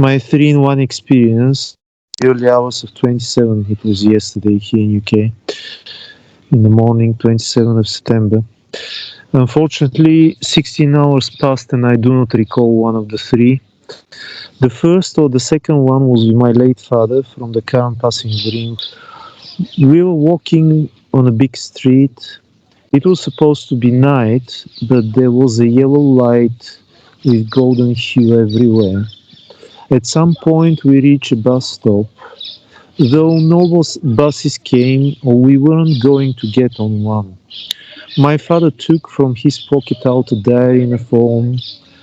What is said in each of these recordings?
My 3-in-1 experience, early hours of 27, it was yesterday here in UK, in the morning, 27th of September. Unfortunately, 16 hours passed and I do not recall one of the three. The first or the second one was with my late father from the current passing dream. We were walking on a big street. It was supposed to be night, but there was a yellow light with golden hue everywhere. At some point we reached a bus stop. Though no buses came, or we weren't going to get on one. My father took from his pocket out a diary in a form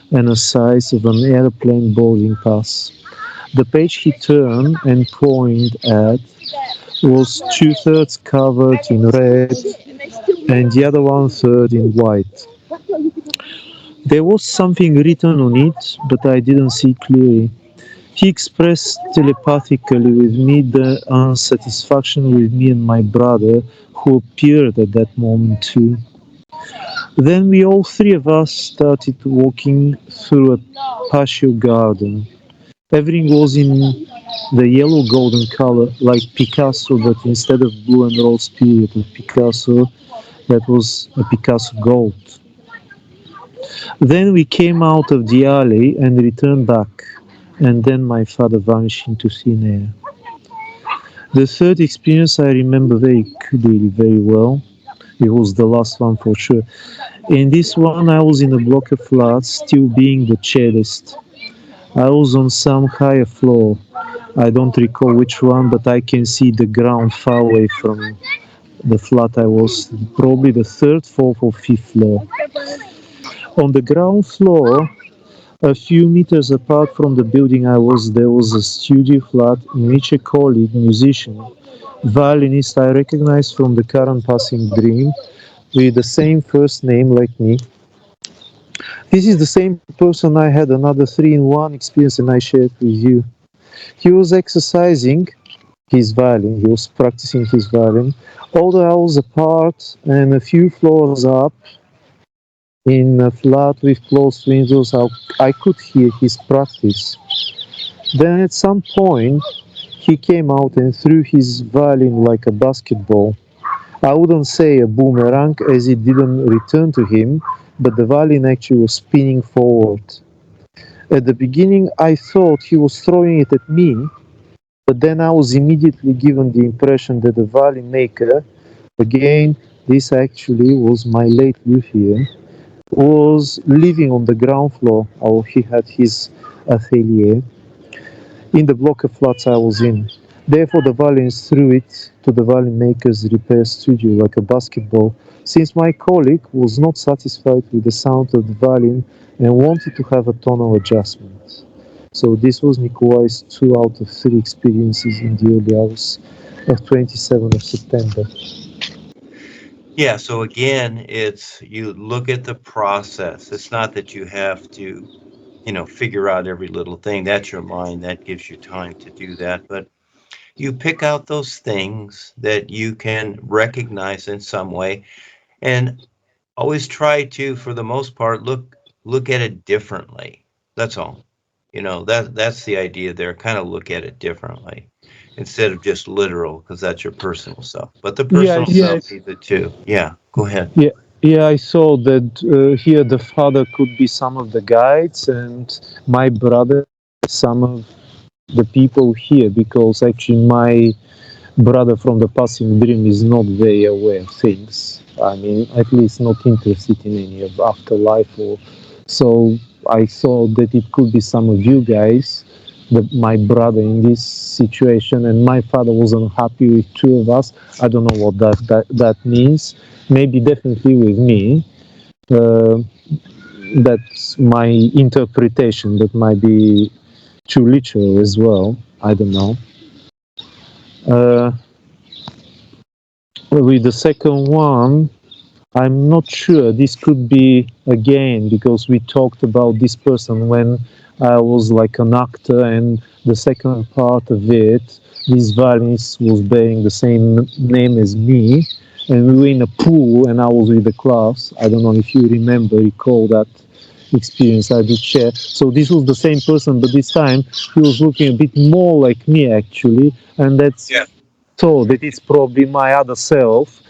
and a size of an airplane boarding pass. The page he turned and pointed at was 2/3 covered in red and the other 1/3 in white. There was something written on it, but I didn't see clearly. He expressed telepathically with me the unsatisfaction with me and my brother, who appeared at that moment too. Then we all three of us started walking through a patio garden. Everything was in the yellow golden color, like Picasso, but instead of blue and rose period of Picasso, that was a Picasso gold. Then we came out of the alley and returned back, and then my father vanished into thin air. The third experience I remember very clearly, very well. It was the last one for sure. In this one, I was in a block of flats, still being the cellist. I was on some higher floor. I don't recall which one, but I can see the ground far away from the flat I was, probably the third, fourth, or fifth floor. On the ground floor, a few meters apart from the building I was, there was a studio flat in which a colleague, musician, violinist I recognized from the current passing dream, with the same first name like me. This is the same person I had another 3-in-1 experience and I shared with you. He was exercising his violin, he was practicing his violin, all the hours apart and a few floors up. In a flat with closed windows, I could hear his practice. Then at some point, he came out and threw his violin like a basketball. I wouldn't say a boomerang as it didn't return to him, but the violin actually was spinning forward. At the beginning, I thought he was throwing it at me, but then I was immediately given the impression that the violin maker, again, this actually was my late luthier, was living on the ground floor, or he had his atelier in the block of flats I was in. Therefore, the violins threw it to the violin maker's repair studio like a basketball, since my colleague was not satisfied with the sound of the violin and wanted to have a tonal adjustment. So this was Nikolay's 2 out of 3 experiences in the early hours of 27th of September. Yeah, so again, it's you look at the process. It's not that you have to, figure out every little thing. That's your mind. That gives you time to do that. But you pick out those things that you can recognize in some way, and always try to, for the most part, look at it differently. That's all. That's the idea there. Kind of look at it differently instead of just literal, because that's your personal self. But the personal self needs it too. Yeah, go ahead. Yeah, I saw that here the father could be some of the guides and my brother some of the people here, because actually my brother from the passing dream is not very aware of things. I mean, at least not interested in any of afterlife. So I thought that it could be some of you guys, my brother in this situation, and my father wasn't happy with 2 of us. I don't know what that means. Maybe definitely with me. That's my interpretation. That might be too literal as well. I don't know. With the second one, I'm not sure. This could be again because we talked about this person when I was like an actor, and the second part of it, this violinist was bearing the same name as me, and we were in a pool and I was with the class. I don't know if you recall that experience I did share. So this was the same person, but this time he was looking a bit more like me actually, and that's Yeah. so that it's probably my other self.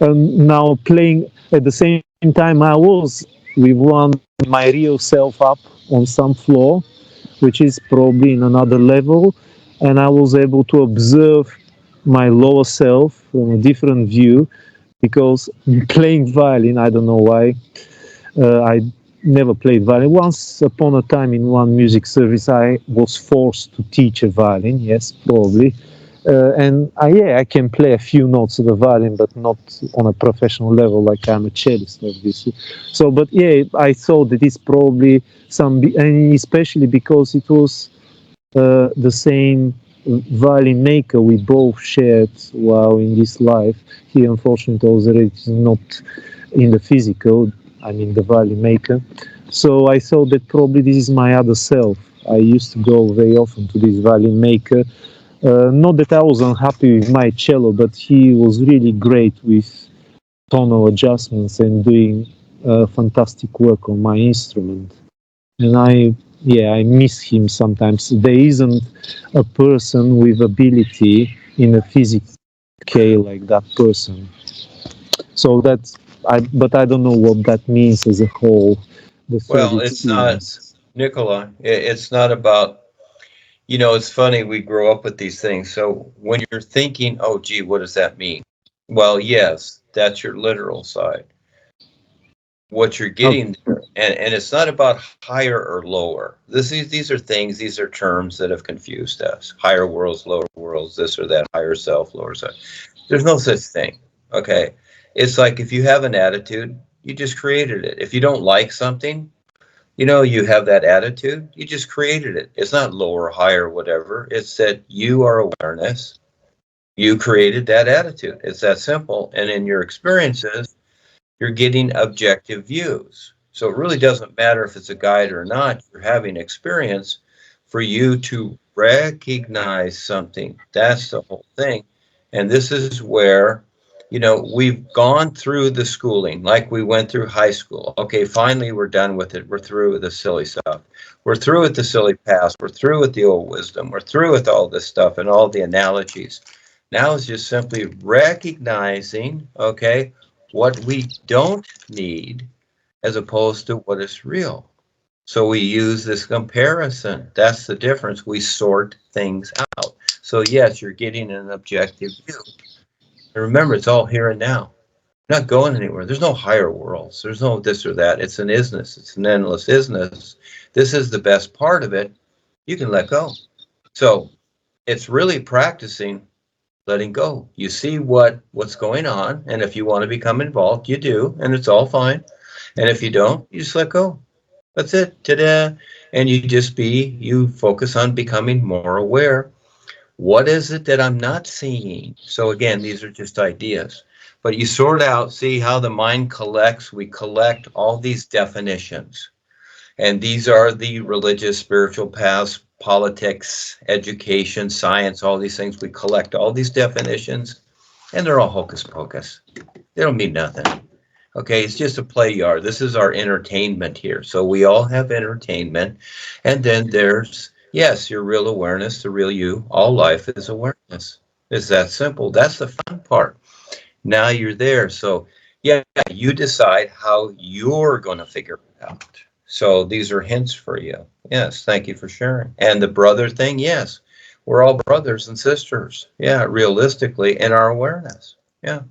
Now playing at the same time, I was with one my real self up on some floor, which is probably in another level, and I was able to observe my lower self from a different view because playing violin, I don't know why, I never played violin. Once upon a time in one music service, I was forced to teach a violin, yes, probably. Yeah, I can play a few notes of the violin, but not on a professional level like I'm a cellist, obviously. So, but yeah, I thought that it's probably and especially because it was the same violin maker we both shared while in this life. He unfortunately was already not in the physical, I mean the violin maker. So I thought that probably this is my other self. I used to go very often to this violin maker. Not that I was unhappy with my cello, but he was really great with tonal adjustments and doing fantastic work on my instrument. And yeah, I miss him sometimes. There isn't a person with ability in a physical scale like that person. So but I don't know what that means as a whole. The third Well, it's not, experience. Nikolay, it's not about, it's funny, we grow up with these things. So when you're thinking, oh, gee, what does that mean? Well, yes, that's your literal side. What you're Okay. getting there, and it's not about higher or lower. These are things, these are terms that have confused us. Higher worlds, lower worlds, this or that, higher self, lower self. There's no such thing. Okay. It's like if you have an attitude, you just created it. If you don't like something, you have that attitude, you just created it. It's not lower, higher, whatever. It's that you are awareness. You created that attitude. It's that simple. And in your experiences, you're getting objective views. So it really doesn't matter if it's a guide or not. You're having experience for you to recognize something. That's the whole thing. And this is where, we've gone through the schooling like we went through high school. Okay, finally we're done with it. We're through with the silly stuff. We're through with the silly past. We're through with the old wisdom. We're through with all this stuff and all the analogies. Now it's just simply recognizing, okay, what we don't need as opposed to what is real. So we use this comparison. That's the difference. We sort things out. So yes, you're getting an objective view. And remember, it's all here and now. You're not going anywhere. There's no higher worlds. There's no this or that. It's an isness. It's an endless isness. This is the best part of it. You can let go. So it's really practicing letting go. You see what's going on, and if you want to become involved, you do, and it's all fine. And if you don't, you just let go. That's it. Ta-da. And you focus on becoming more aware. What is it that I'm not seeing? So again, these are just ideas. But you sort out, see how the mind collects. We collect all these definitions. And these are the religious, spiritual paths, politics, education, science, all these things. We collect all these definitions, and they're all hocus pocus. They don't mean nothing. Okay, it's just a play yard. This is our entertainment here. So we all have entertainment. And then there's, yes, your real awareness, the real you. All life is awareness. It's that simple. That's the fun part. Now you're there. So, yeah, you decide how you're going to figure it out. So these are hints for you. Yes, thank you for sharing. And the brother thing, yes, we're all brothers and sisters. Yeah, realistically, in our awareness. Yeah.